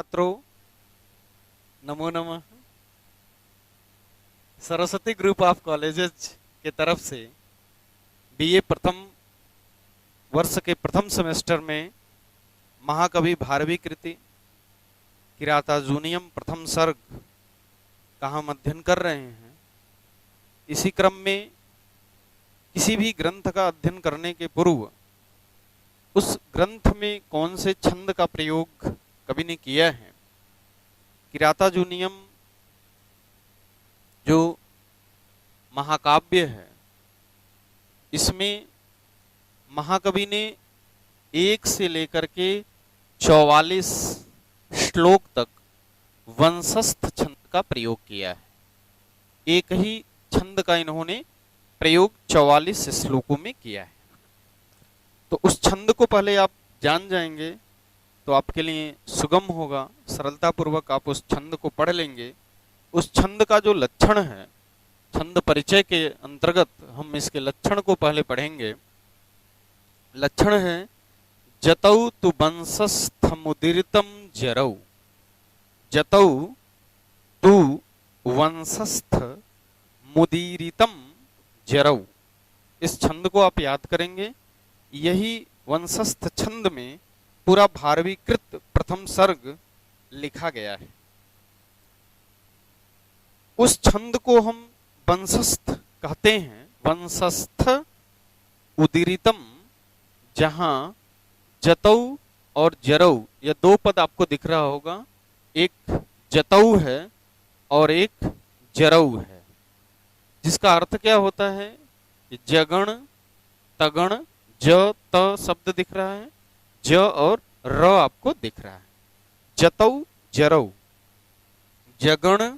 छात्रों, नमो नमः। Saraswati group of colleges के तरफ से बीए प्रथम वर्ष के प्रथम सेमेस्टर में महाकवि भारवी कृति किरातार्जुनीयम प्रथम सर्ग का हम अध्ययन कर रहे हैं। इसी क्रम में किसी भी ग्रंथ का अध्ययन करने के पूर्व उस ग्रंथ में कौन से छंद का प्रयोग कवि ने किया है। किरातार्जुनीयम जो महाकाव्य है, इसमें महाकवि ने 1 से लेकर के 44 श्लोक तक वंशस्थ छंद का प्रयोग किया है। एक ही छंद का इन्होंने प्रयोग 44 श्लोकों में किया है। तो उस छंद को पहले आप जान जाएंगे तो आपके लिए सुगम होगा, सरलता पूर्वक आप उस छंद को पढ़ लेंगे। उस छंद का जो लक्षण है, छंद परिचय के अंतर्गत हम इसके लक्षण को पहले पढ़ेंगे। लक्षण है जतौ तु वंशस्थमुदीरितं जरौ। जतौ तु वंशस्थ मुदीरितं जरौ। इस छंद को आप याद करेंगे। यही वंशस्थ छंद में पूरा भारवीकृत प्रथम सर्ग लिखा गया है। उस छंद को हम वंशस्थ कहते हैं। वंशस्थ उदीरितम, जहां जतौ और जरौ ये 2 पद आपको दिख रहा होगा। एक जतौ है और एक जरौ है, जिसका अर्थ क्या होता है? जगण तगण, ज त शब्द दिख रहा है, ज और र आपको दिख रहा है। जतौ जरौ, जगण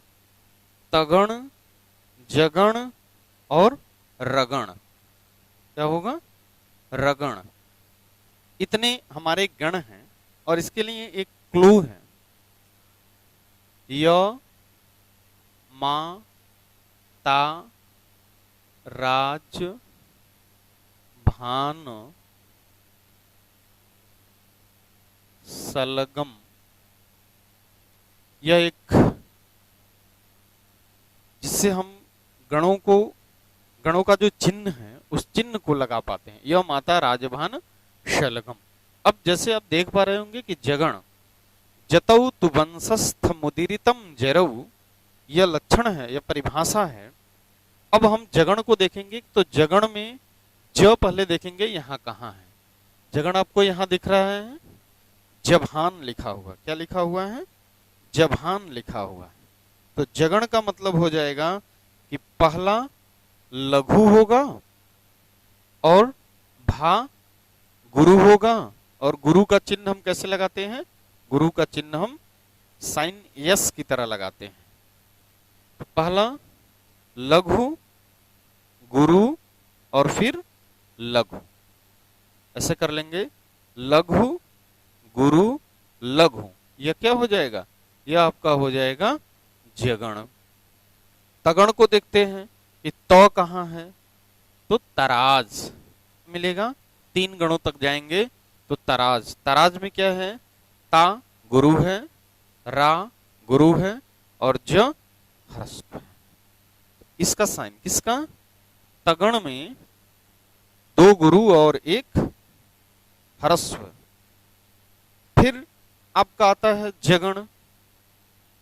तगण जगण और रगण। क्या होगा? रगण। इतने हमारे गण हैं और इसके लिए एक क्लू है। य मा ता राज भान सलगम। यह एक जिससे हम गणों का जो चिन्ह है उस चिन्ह को लगा पाते हैं। यह माता राजभान शलगम। अब जैसे आप देख पा रहे होंगे कि जगण, जतौ तु वंशस्थ मुदीरितम जरौ, यह लक्षण है, यह परिभाषा है। अब हम जगण को देखेंगे तो जगण में ज पहले देखेंगे यहाँ कहाँ है। जगण आपको यहाँ दिख रहा है, जभान लिखा हुआ। क्या लिखा हुआ है? जभान लिखा हुआ है। तो जगण का मतलब हो जाएगा कि पहला लघु होगा और भा गुरु होगा। और गुरु का चिन्ह हम कैसे लगाते हैं? गुरु का चिन्ह हम साइन यस की तरह लगाते हैं। तो पहला लघु गुरु और फिर लघु, ऐसे कर लेंगे। लघु गुरु लघु, यह क्या हो जाएगा? यह आपका हो जाएगा जगण। तगण को देखते हैं कि तो कहाँ है? तो तराज मिलेगा। 3 गणों तक जाएंगे तो तराज। तराज में क्या है? ता गुरु है, रा गुरु है और ज ह्रस्व है। इसका साइन किसका? तगण में 2 गुरु और 1 ह्रस्व। फिर आपका आता है जगण,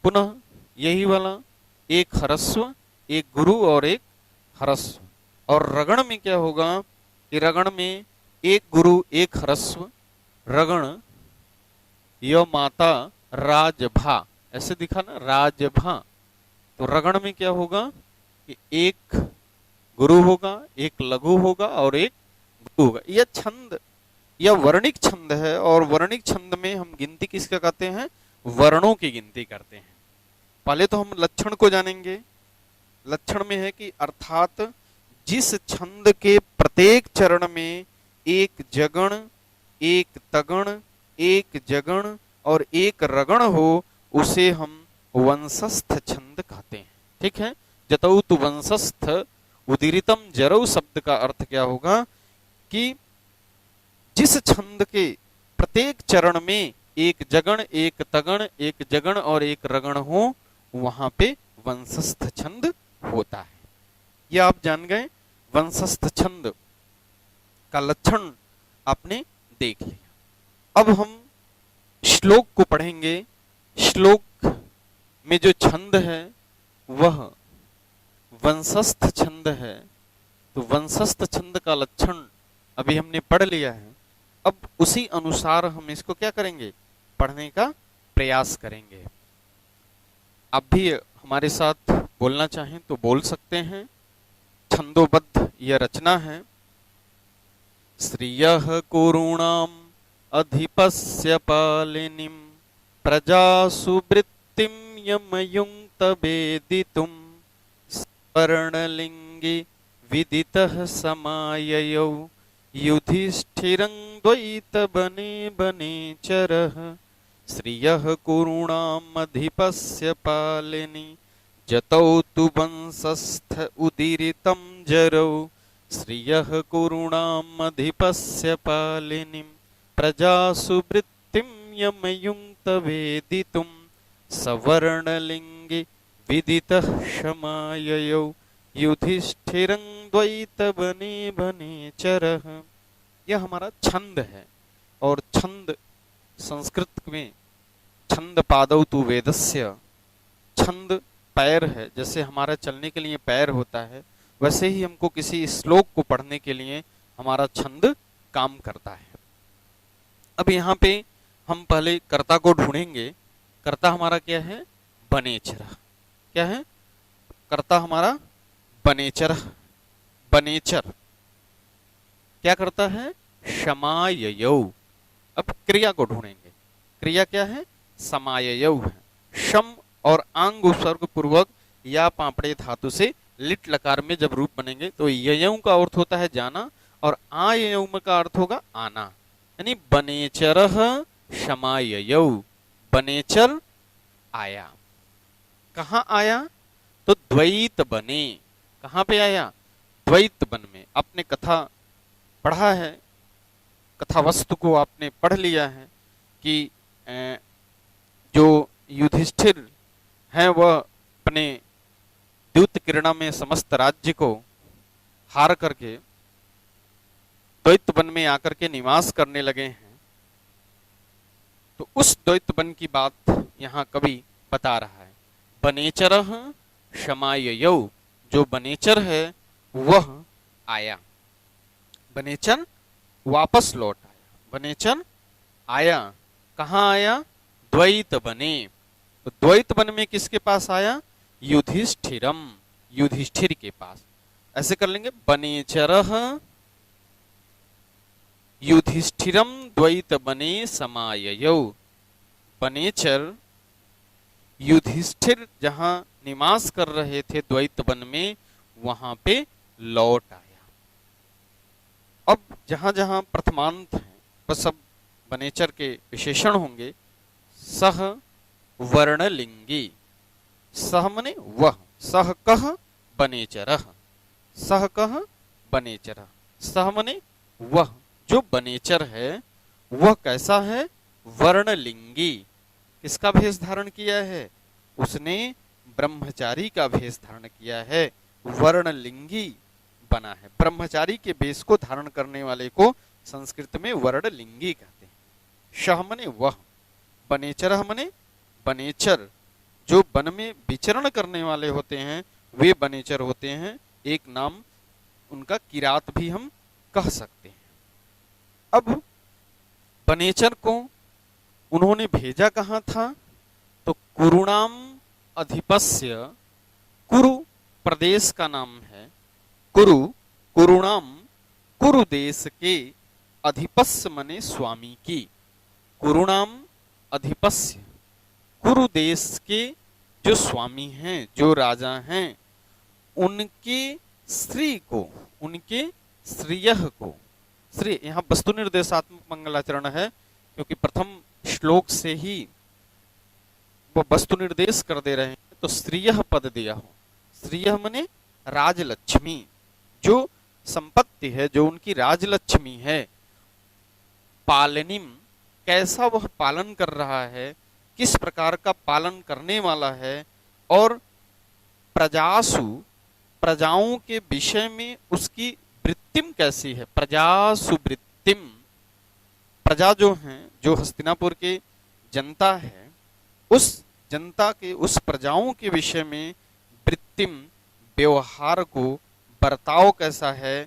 पुनः यही वाला 1 ह्रस्व, 1 गुरु और 1 ह्रस्व। और रगण में क्या होगा कि रगण में 1 गुरु 1 ह्रस्व। रगण य माता राजभा, ऐसे दिखा ना, राजभा। तो रगण में क्या होगा कि 1 गुरु होगा, 1 लघु होगा और 1 गुरु होगा। यह छंद, यह वर्णिक छंद है। और वर्णिक छंद में हम गिनती किसका करते हैं? वर्णों की गिनती करते हैं। पहले तो हम लक्षण को जानेंगे। लक्षण में है कि अर्थात जिस छंद के प्रत्येक चरण में 1 जगण, 1 तगण, 1 जगण और 1 रगण हो, उसे हम वंशस्थ छंद कहते हैं। ठीक है। जतौ तु वंशस्थ उदीरितम जरौ शब्द का अर्थ क्या होगा कि जिस छंद के प्रत्येक चरण में एक जगण, एक तगण, एक जगण और एक रगण हो, वहां पे वंशस्थ छंद होता है। ये आप जान गए। वंशस्थ छंद का लक्षण आपने देख लिया। अब हम श्लोक को पढ़ेंगे। श्लोक में जो छंद है वह वंशस्थ छंद है। तो वंशस्थ छंद का लक्षण अभी हमने पढ़ लिया है। अब उसी अनुसार हम इसको क्या करेंगे, पढ़ने का प्रयास करेंगे। आप भी हमारे साथ बोलना चाहें तो बोल सकते हैं। छंदोबद्ध यह रचना है। श्रियः कुरूणाम् अधिपस्य पालिनीं प्रजासु वृत्तिं यमयुङ्क्त वेदितुं स्वर्णलिङ्गि विदितः समाययौ युधिष्ठिरं द्वैतबने बनेचरः। श्रियः कुरूणाम् अधिपस्य पालिनी जतौ तु वंशस्थ उदीरितं जरौ। श्रियः कुरूणाम् अधिपस्य पालिनीं प्रजासु वृत्तिं यमयुङ्क्त वेदितुं सवर्णलिङ्गि विदितः क्षमाययौ युधिष्ठिरं द्वैतबने बनेचरः। यह हमारा छंद है। और छंद संस्कृत में छंद पादौ तु वेदस्य, छंद पैर है। जैसे हमारा चलने के लिए पैर होता है, वैसे ही हमको किसी श्लोक को पढ़ने के लिए हमारा छंद काम करता है। अब यहाँ पे हम पहले कर्ता को ढूंढेंगे। कर्ता हमारा क्या है, बनेचर। क्या है कर्ता हमारा, बनेचर। बनेचर क्या करता है, क्षमाययौ। अब क्रिया को ढूंढेंगे। क्रिया क्या है, समाययौ है। शम और आंग उपसर्ग पूर्वक या पापड़े धातु से लिट लकार में जब रूप बनेंगे तो ययौ का अर्थ होता है जाना और आययौ का अर्थ होगा आना। यानी बनेचरः क्षमाययौ, बनेचर आया। कहाँ आया, तो द्वैत बने। कहाँ पे आया, द्वैत बन में। आपने कथा पढ़ा है, कथा वस्तु को आपने पढ़ लिया है कि जो युधिष्ठिर हैं वह अपने द्यूत किरणा में समस्त राज्य को हार करके द्वैत वन में आकर के निवास करने लगे हैं। तो उस द्वैत वन की बात यहाँ कवि बता रहा है। बनेचरः क्षमाययौ, जो बनेचर है वह आया। बनेचर वापस लौट आया। बनेचर आया, कहाँ आया, द्वैत बने। तो द्वैत वन में किसके पास आया, युधिष्ठिरम, युधिष्ठिर के पास। ऐसे कर लेंगे, बनेचरः युधिष्ठिरम द्वैत बने समाययौ। बनेचर युधिष्ठिर जहां निवास कर रहे थे द्वैत वन में, वहां पे लौट आया। अब जहां जहां प्रथमांत है वह सब बनेचर के विशेषण होंगे। सह वर्णलिंगी, सह मने वह, सह कह बनेचरः, सह कह बनेचरः। सह मने वह, जो बनेचर है वह कैसा है, वर्णलिंगी। किसका भेष धारण किया है, उसने ब्रह्मचारी का भेष धारण किया है, वर्णलिंगी बना है। ब्रह्मचारी के भेष को धारण करने वाले को संस्कृत में वर्णलिंगी कहते हैं। शह मने वह, बनेचरः मने बनेचर, जो वन में विचरण करने वाले होते हैं वे बनेचर होते हैं। एक नाम उनका किरात भी हम कह सकते हैं। अब बनेचर को उन्होंने भेजा कहाँ था, तो कुरुणाम अधिपस्य, कुरु प्रदेश का नाम है। कुरु, कुरुणाम कुरु देश के, अधिपस्य मने स्वामी की। कुरुणाम अधिपस्य, कुरु देश के जो स्वामी हैं, जो राजा हैं, उनके श्री को, उनके श्रियः को, श्री यहाँ वस्तु निर्देशात्मक मंगलाचरण है, क्योंकि प्रथम श्लोक से ही वो वस्तु निर्देश कर दे रहे हैं। तो श्रियः पद दिया हो। श्रियः मने राजलक्ष्मी, जो संपत्ति है, जो उनकी राजलक्ष्मी है। पालिनीम कैसा वह पालन कर रहा है, किस प्रकार का पालन करने वाला है, और प्रजासु प्रजाओं के विषय में उसकी वृत्तिम कैसी है। प्रजासु वृत्तिम, प्रजा जो हैं, जो हस्तिनापुर के जनता है, उस जनता के, उस प्रजाओं के विषय में वृत्तिम, व्यवहार को, बर्ताव कैसा है,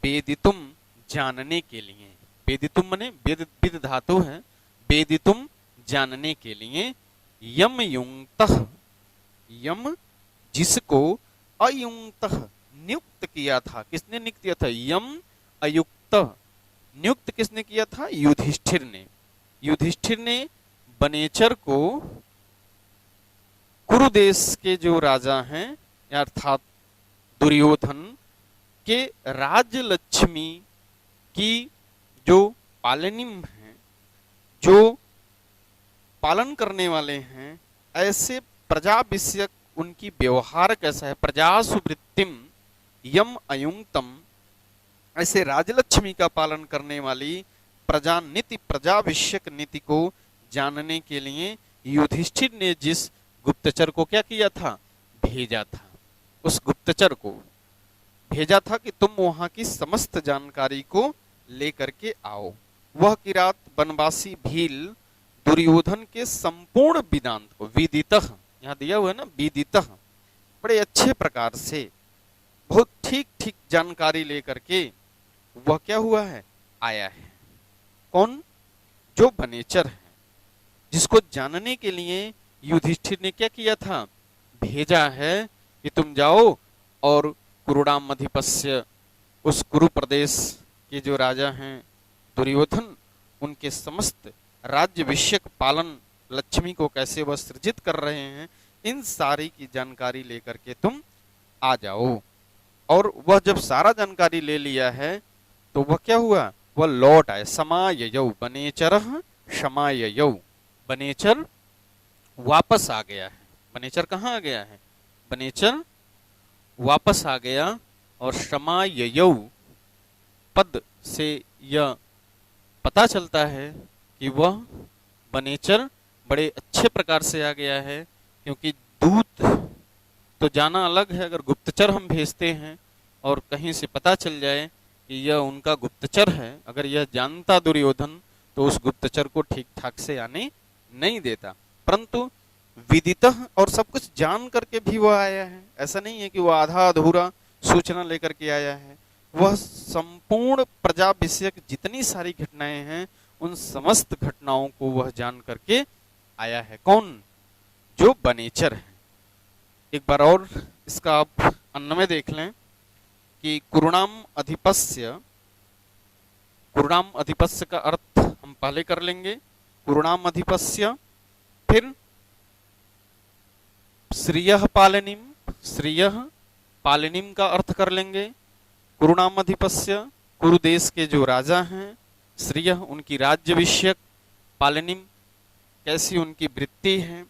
वेदितुम, जानने के लिए। वेदितुम मने वेद, विद धातु है, वेदितुम, जानने के लिए। यम युंक्तः, यम जिसको, अयुंक्तः नियुक्त किया था। किसने नियुक्त किया था? यम अयुक्त, नियुक्त किसने किया था? युधिष्ठिर ने। युधिष्ठिर ने बनेचर को कुरुदेश के जो राजा हैं, अर्थात दुर्योधन के राज्य लक्ष्मी की जो पालनिम है, जो पालन करने वाले हैं, ऐसे प्रजा विषयक उनकी व्यवहार कैसा है। प्रजासु वृत्तिम यम अयुंक्तम, ऐसे राजलक्ष्मी का पालन करने वाली प्रजा नीति, प्रजा विषयक नीति को जानने के लिए युधिष्ठिर ने जिस गुप्तचर को क्या किया था? भेजा था। उस गुप्तचर को भेजा था कि तुम वहां की समस्त जानकारी को लेकर के आओ। वह किरात वनवासी भील दुर्योधन के संपूर्ण वेदांत को, विदितः यहाँ दिया हुआ है ना, विदितः, बड़े अच्छे प्रकार से, बहुत ठीक ठीक जानकारी लेकर के वह क्या हुआ है? आया है। कौन? जो बनेचर है, जिसको जानने के लिए युधिष्ठिर ने क्या किया था? भेजा है कि तुम जाओ और कुरुणाम अधिपस्य, उस कुरु प्रदेश के जो राजा हैं दुर्योधन, उनके समस्त राज्य विषयक पालन, लक्ष्मी को कैसे वह सृजित कर रहे हैं, इन सारी की जानकारी लेकर के तुम आ जाओ। और वह जब सारा जानकारी ले लिया है तो वह क्या हुआ? वह लौट आए। समाययौ, बनेचरः समाययौ, बनेचर वापस आ गया है। बनेचर कहाँ आ गया है? बनेचर वापस आ गया। और समाययौ पद से यह पता चलता है कि वह बनेचर बड़े अच्छे प्रकार से आ गया है, क्योंकि दूत तो जाना अलग है, अगर गुप्तचर हम भेजते हैं और कहीं से पता चल जाए कि यह उनका गुप्तचर है, अगर यह जानता दुर्योधन तो उस गुप्तचर को ठीक ठाक से आने नहीं देता। परंतु विदितः, और सब कुछ जान करके भी वह आया है। ऐसा नहीं है कि वह आधा अधूरा सूचना लेकर के आया है। वह संपूर्ण प्रजा विषयक जितनी सारी घटनाएं हैं, उन समस्त घटनाओं को वह जान करके आया है। कौन? जो बनेचर है। एक बार और इसका आप अन्वय देख लें कि कुरुणाम अधिपस्य, कुरुणाम अधिपस्य का अर्थ हम पहले कर लेंगे। कुरुणाम अधिपस्य, फिर श्रियः पालनीम, श्रियः पालनीम का अर्थ कर लेंगे। कुरुणाम अधिपस्य, कुरुदेश के जो राजा हैं, श्रियः उनकी राज्य विषयक, पालनीम कैसी उनकी वृत्ति है,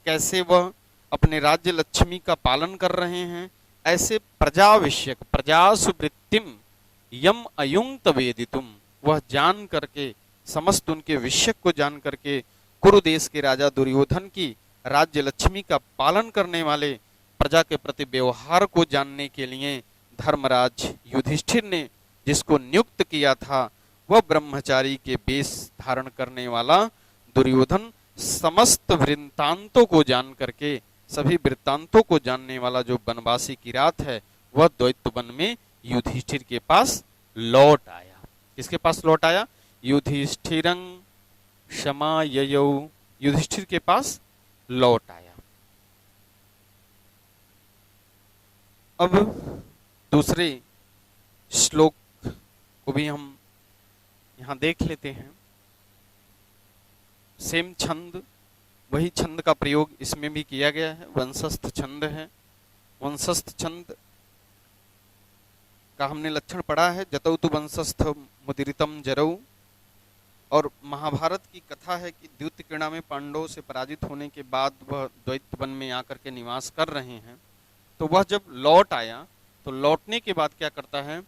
कैसे वह अपने राज्य लक्ष्मी का पालन कर रहे हैं, ऐसे प्रजा विषयक, प्रजासु वृत्तिम यम अयुंक्त वेदितुम, वह जान करके, समस्त उनके विषय को जान करके, कुरुदेश के राजा दुर्योधन की राज्य लक्ष्मी का पालन करने वाले प्रजा के प्रति व्यवहार को जानने के लिए धर्मराज युधिष्ठिर ने जिसको नियुक्त किया था, वह ब्रह्मचारी के वेश धारण करने वाला दुर्योधन समस्त वृत्तांतों को जान करके, सभी वृत्तांतों को जानने वाला जो वनवासी किरात है, वह द्वैत वन में युधिष्ठिर के पास लौट आया। किसके पास लौट आया? युधिष्ठिरं क्षमाययौ, युधिष्ठिर के पास लौट आया। अब दूसरे श्लोक को भी हम यहां देख लेते हैं। सेम छंद, वही छंद का प्रयोग इसमें भी किया गया है। वंशस्थ छंद है। वंशस्थ छंद का हमने लक्षण पढ़ा है, जतौ तु वंशस्थ मुदिरितम जरौ। और महाभारत की कथा है कि द्युतिक्रीड़ा में पांडवों से पराजित होने के बाद वह द्वैत वन में आकर के निवास कर रहे हैं। तो वह जब लौट आया तो लौटने के बाद क्या करता है?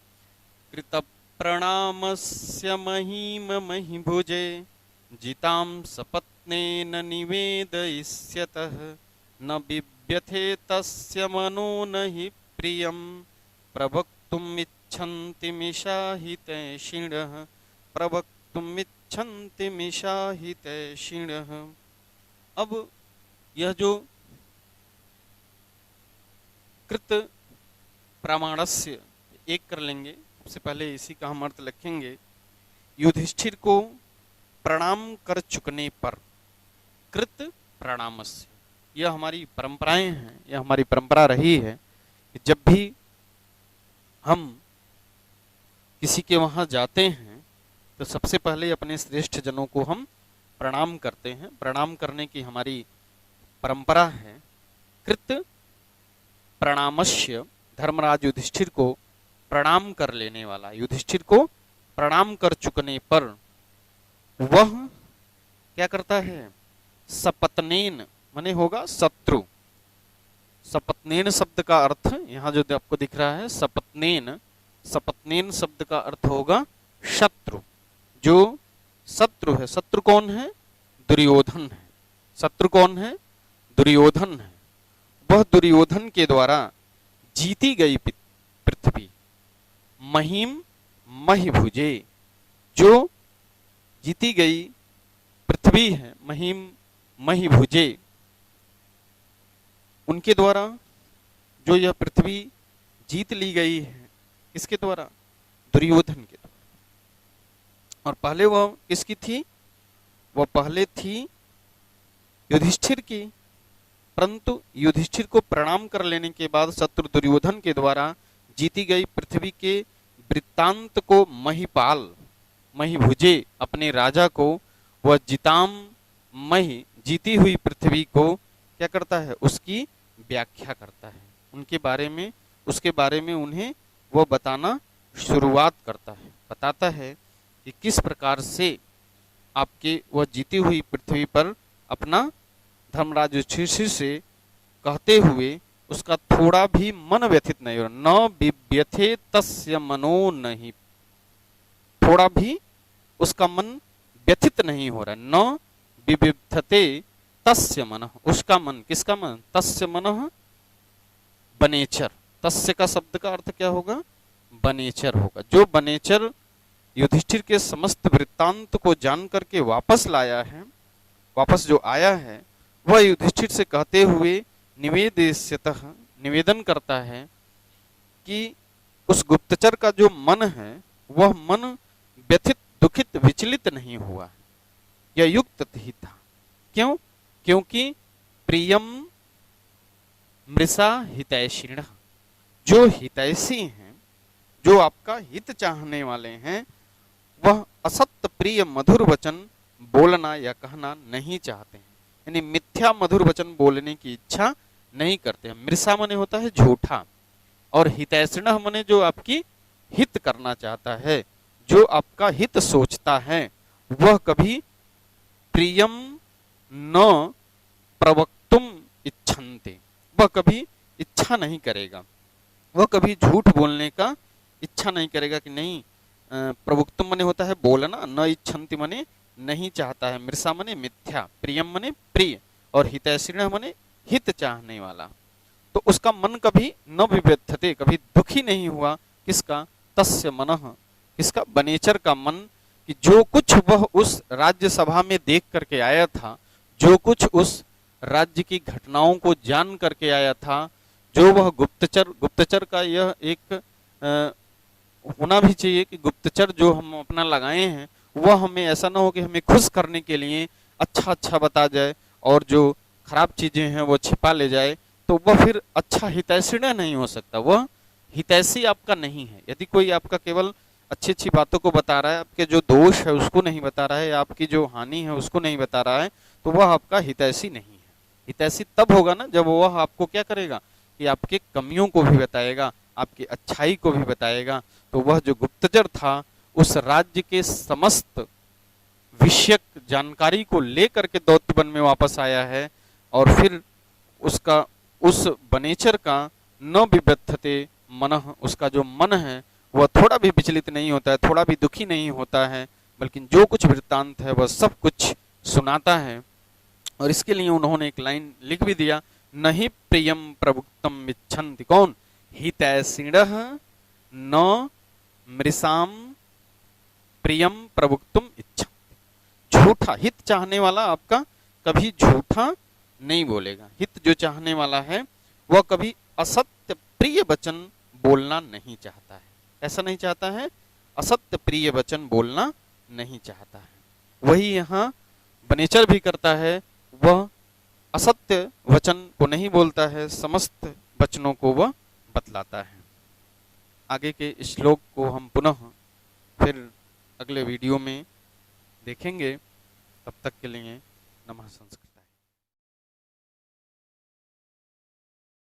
कृत प्रणामस्य महीम महीभुजे जितां सपत्नेन निवेदयिष्यतः न बिभ्यथे तस्य मनो न हि प्रियं प्रवक्तुम् इच्छन्ति मिषाहितैषिणः प्रवक्तुम् इच्छन्ति मिषाहितैषिणः। अब यह जो कृत प्रामाणस्य एक कर लेंगे, सबसे पहले इसी का हम अर्थ लिखेंगे। युधिष्ठिर को प्रणाम कर चुकने पर कृत प्रणामस्य, यह हमारी परंपराएं हैं, यह हमारी परंपरा रही है कि जब भी हम किसी के वहां जाते हैं तो सबसे पहले अपने श्रेष्ठ जनों को हम प्रणाम करते हैं। प्रणाम करने की हमारी परंपरा है। कृत प्रणामस्य, धर्मराज युधिष्ठिर को प्रणाम कर लेने वाला, युधिष्ठिर को प्रणाम कर चुकने पर वह क्या करता है? सपत्नेन माने होगा शत्रु। सपत्नेन शब्द का अर्थ यहाँ जो आपको दिख रहा है सपत्नेन, सपत्नेन शब्द का अर्थ होगा शत्रु। जो शत्रु है, शत्रु कौन है? दुर्योधन है। शत्रु कौन है? दुर्योधन है। वह दुर्योधन के द्वारा जीती गई पृथ्वी महिम महिभुजे, जो जीती गई पृथ्वी है महिम महिभुजे, उनके द्वारा जो यह पृथ्वी जीत ली गई है, किसके द्वारा? दुर्योधन के द्वारा। और पहले वह किसकी थी? वह पहले थी युधिष्ठिर की, परंतु युधिष्ठिर को प्रणाम कर लेने के बाद शत्रु दुर्योधन के द्वारा जीती गई पृथ्वी के वृत्तांत को महिपाल महिभुजे, अपने राजा को वह जिताम मही, जीती हुई पृथ्वी को क्या करता है? उसकी व्याख्या करता है, उनके बारे में, उसके बारे में उन्हें वह बताना शुरुआत करता है, बताता है कि किस प्रकार से आपके वह जीती हुई पृथ्वी पर अपना धर्मराज युधिष्ठिर से कहते हुए उसका थोड़ा भी मन व्यथित नहीं हो रहा। न बिभ्यथे तस्य मनो नहीं, थोड़ा भी उसका मन व्यथित नहीं हो रहा। न बिभ्यथे तस्य मन, उसका मन, किसका मन? तस्य मन बनेचर, तस्य का शब्द का अर्थ क्या होगा? बनेचर होगा। जो बनेचर युधिष्ठिर के समस्त वृत्तांत को जान करके वापस लाया है, वापस जो आया है, वह युधिष्ठिर से कहते हुए निवेदयिष्यतः, निवेदन करता है कि उस गुप्तचर का जो मन है वह मन व्यथित दुखित विचलित नहीं हुआ, यह युक्त ही था। क्यों? क्योंकि प्रियम मृषा हितैषिणः, जो हितैषी हैं, जो आपका हित चाहने वाले हैं, वह असत्य प्रिय मधुर वचन बोलना या कहना नहीं चाहते हैं, यानी मिथ्या मधुर वचन बोलने की इच्छा नहीं करते हैं। मृषा मने होता है झूठा, और हितैषिणः मने जो आपकी हित करना चाहता है, जो आपका हित सोचता है, वह कभी प्रियम न प्रवक्तुम इच्छन्ते, वह कभी इच्छा नहीं करेगा, वह कभी झूठ बोलने का इच्छा नहीं करेगा कि नहीं। प्रवक्तुम मने होता है बोलना, न इच्छन्ति मने नहीं चाहता है, मृषा मने मिथ्या, प्रियम मने प्रिय, और हितैषिणः मने हित चाहने वाला। तो उसका मन कभी न विव्यथते, कभी दुखी नहीं हुआ। किसका? तस्य मनः, किसका? बनेचर का मन, कि जो कुछ वह उस राज्य सभा में देख करके आया था, जो कुछ उस राज्य की घटनाओं को जान करके आया था, जो वह गुप्तचर, गुप्तचर का यह एक होना भी चाहिए कि गुप्तचर जो हम अपना लगाए हैं वह हमें ऐसा ना हो कि हमें खुश करने के लिए अच्छा अच्छा बता जाए और जो खराब चीजें हैं वो छिपा ले जाए, तो वह फिर अच्छा हितैषिणः नहीं हो सकता, वह हितैषी आपका नहीं है। यदि कोई आपका केवल अच्छी अच्छी बातों को बता रहा है, आपके जो दोष है उसको नहीं बता रहा है, आपकी जो हानि है उसको नहीं बता रहा है, तो वह आपका हितैषी नहीं है। हितैषी तब होगा ना जब वह आपको क्या करेगा कि आपके कमियों को भी बताएगा, आपकी अच्छाई को भी बताएगा। तो वह जो गुप्तचर था उस राज्य के समस्त विषयक जानकारी को लेकर के दौत्य वन में वापस आया है, और फिर उसका उस बनेचर का न विव्यथते मनः, उसका जो मन है वह थोड़ा भी विचलित नहीं होता है, थोड़ा भी दुखी नहीं होता है, बल्कि जो कुछ वृत्तांत है वह सब कुछ सुनाता है। और इसके लिए उन्होंने एक लाइन लिख भी दिया, नहीं प्रियम प्रवक्तम इच्छन्ति कौन, हितैषिणः न मृषाम प्रियम प्रवक्तुम इच्छन्ति। झूठा हित चाहने वाला आपका कभी झूठा नहीं बोलेगा। हित जो चाहने वाला है वह कभी असत्य प्रिय वचन बोलना नहीं चाहता है। ऐसा नहीं चाहता है, असत्य प्रिय वचन बोलना नहीं चाहता है। वही यहाँ वनेचर भी करता है, वह असत्य वचन को नहीं बोलता है, समस्त वचनों को वह बतलाता है। आगे के श्लोक को हम पुनः फिर अगले वीडियो में देखेंगे। तब तक के लिए नमः संस्कृत।